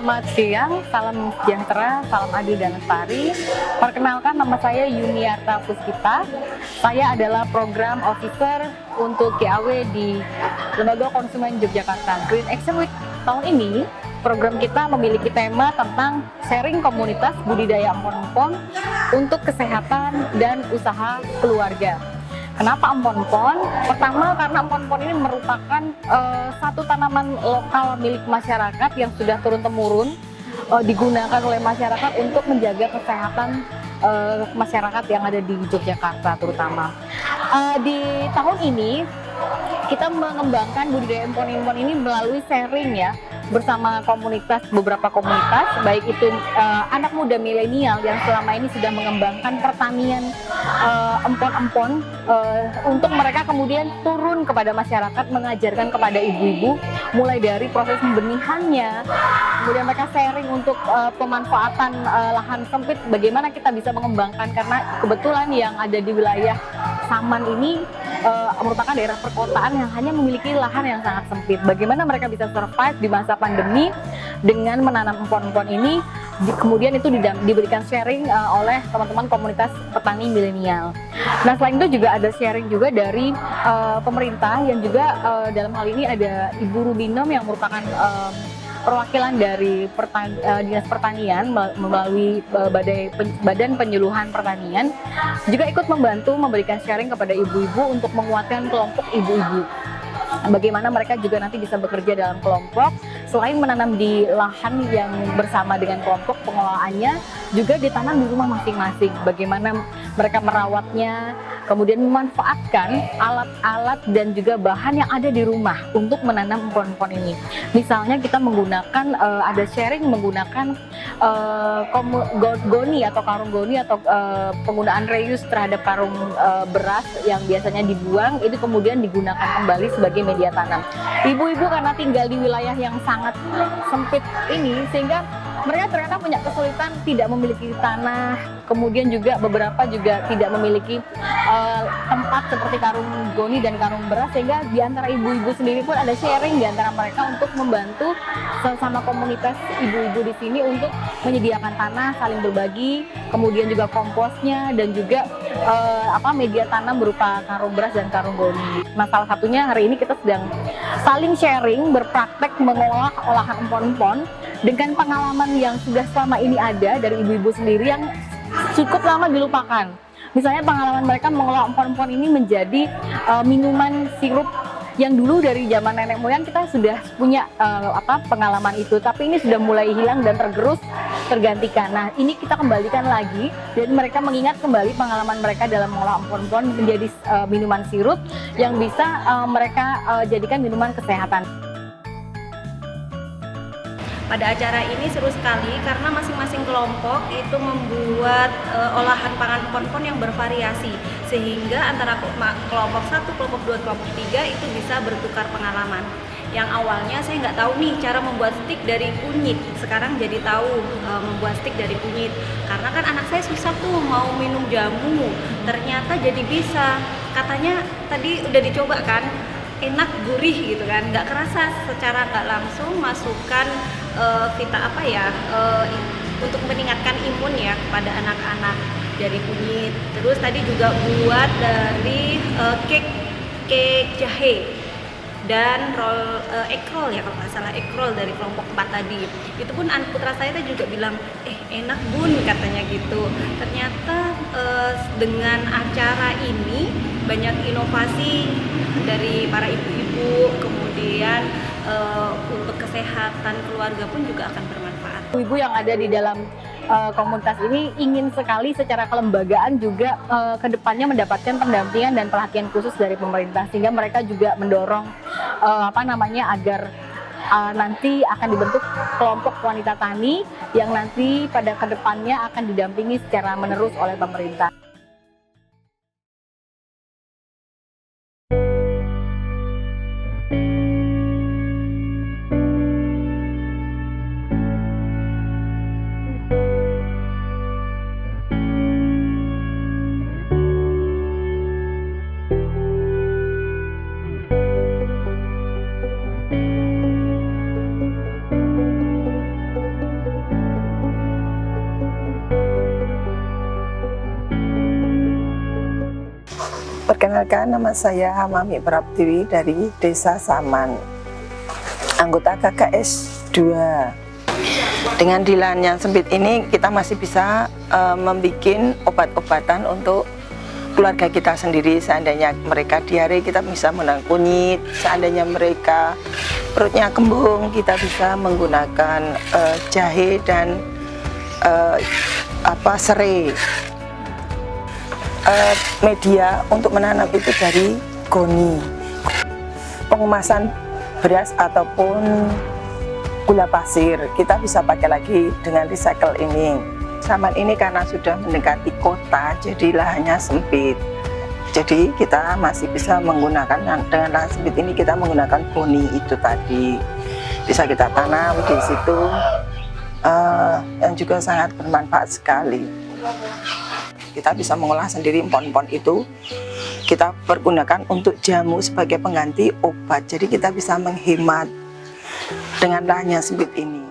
Selamat siang, salam sejahtera, salam adil dan lestari. Perkenalkan, nama saya Yuniarta Puspita. Saya adalah program officer untuk GAW di Lembaga Konsumen Yogyakarta. Green Action Week tahun ini, program kita memiliki tema tentang sharing komunitas budidaya empon-empon untuk kesehatan dan usaha keluarga. Kenapa empon-empon? Pertama, karena empon-empon ini merupakan satu tanaman lokal milik masyarakat yang sudah turun-temurun digunakan oleh masyarakat untuk menjaga kesehatan masyarakat yang ada di Yogyakarta terutama. Di tahun ini kita mengembangkan budidaya empon-empon ini melalui sharing ya, bersama beberapa komunitas, baik itu anak muda milenial yang selama ini sudah mengembangkan pertanian empon-empon untuk mereka kemudian turun kepada masyarakat, mengajarkan kepada ibu-ibu mulai dari proses pembenihannya, kemudian mereka sharing untuk pemanfaatan lahan sempit, bagaimana kita bisa mengembangkan, karena kebetulan yang ada di wilayah Saman ini merupakan daerah perkotaan yang hanya memiliki lahan yang sangat sempit. Bagaimana mereka bisa survive di masa pandemi dengan menanam empon-empon ini, kemudian itu diberikan sharing oleh teman-teman komunitas petani milenial. Nah, selain itu juga ada sharing juga dari pemerintah yang juga dalam hal ini ada Ibu Rubinom yang merupakan perwakilan dari Dinas Pertanian melalui Badan Penyuluhan Pertanian juga ikut membantu memberikan sharing kepada ibu-ibu untuk menguatkan kelompok ibu-ibu. Bagaimana mereka juga nanti bisa bekerja dalam kelompok, selain menanam di lahan yang bersama dengan kelompok, pengelolaannya juga ditanam di rumah masing-masing. Bagaimana mereka merawatnya, kemudian memanfaatkan alat-alat dan juga bahan yang ada di rumah untuk menanam empon-empon ini. Misalnya kita menggunakan, ada sharing menggunakan goni atau karung goni atau penggunaan reuse terhadap karung beras yang biasanya dibuang, itu kemudian digunakan kembali sebagai media tanam. Ibu-ibu karena tinggal di wilayah yang sangat sempit ini, sehingga mereka ternyata punya kesulitan, tidak memiliki tanah, kemudian juga beberapa juga tidak memiliki tempat seperti karung goni dan karung beras, sehingga di antara ibu-ibu sendiri pun ada sharing di antara mereka untuk membantu sesama komunitas ibu-ibu di sini untuk menyediakan tanah, saling berbagi, kemudian juga komposnya dan juga media tanam berupa karung beras dan karung goni. Nah, salah satunya hari ini kita sedang saling sharing berpraktek mengolah olahan empon-empon dengan pengalaman yang sudah selama ini ada dari ibu-ibu sendiri yang cukup lama dilupakan. Misalnya pengalaman mereka mengolah empon-empon ini menjadi minuman sirup yang dulu dari zaman nenek moyang kita sudah punya pengalaman itu, tapi ini sudah mulai hilang dan tergantikan. Nah, ini kita kembalikan lagi dan mereka mengingat kembali pengalaman mereka dalam mengolah empon-empon menjadi minuman sirup yang bisa mereka jadikan minuman kesehatan. Pada acara ini seru sekali karena masing-masing kelompok itu membuat olahan pangan empon-empon yang bervariasi, sehingga antara kelompok 1, kelompok 2, kelompok 3 itu bisa bertukar pengalaman. Yang awalnya saya nggak tahu nih cara membuat stik dari kunyit, sekarang jadi tahu membuat stik dari kunyit. Karena kan anak saya susah tuh mau minum jamu, ternyata jadi bisa. Katanya tadi udah dicoba kan, enak, gurih gitu kan, nggak kerasa secara nggak langsung masukkan untuk meningkatkan imun ya kepada anak-anak dari kunyit. Terus tadi juga buat dari cake jahe dan egg roll ya, kalau nggak salah egg roll dari kelompok 4 tadi. Itu pun anak putra saya juga bilang, enak bun katanya gitu. Ternyata dengan acara ini banyak inovasi dari para ibu-ibu, kemudian untuk kesehatan keluarga pun juga akan bermanfaat. Ibu yang ada di dalam komunitas ini ingin sekali secara kelembagaan juga kedepannya mendapatkan pendampingan dan perhatian khusus dari pemerintah, sehingga mereka juga mendorong agar nanti akan dibentuk kelompok wanita tani yang nanti pada kedepannya akan didampingi secara menerus oleh pemerintah. Perkenalkan, nama saya Mami Praptiwi dari Desa Saman, anggota KKS 2. Dengan di lahan yang sempit ini kita masih bisa membuat obat-obatan untuk keluarga kita sendiri. Seandainya mereka diare, kita bisa menggunakan kunyit. Seandainya mereka perutnya kembung, kita bisa menggunakan jahe dan serai. Media untuk menanam itu dari goni. Pengemasan beras ataupun gula pasir kita bisa pakai lagi dengan recycle ini. Saman ini karena sudah mendekati kota, jadi lahannya sempit. Jadi kita masih bisa menggunakan dengan lahan sempit ini, kita menggunakan goni itu tadi. Bisa kita tanam di situ, yang juga sangat bermanfaat sekali. Kita bisa mengolah sendiri empon-empon itu, kita pergunakan untuk jamu sebagai pengganti obat. Jadi kita bisa menghemat dengan lahan yang sempit ini.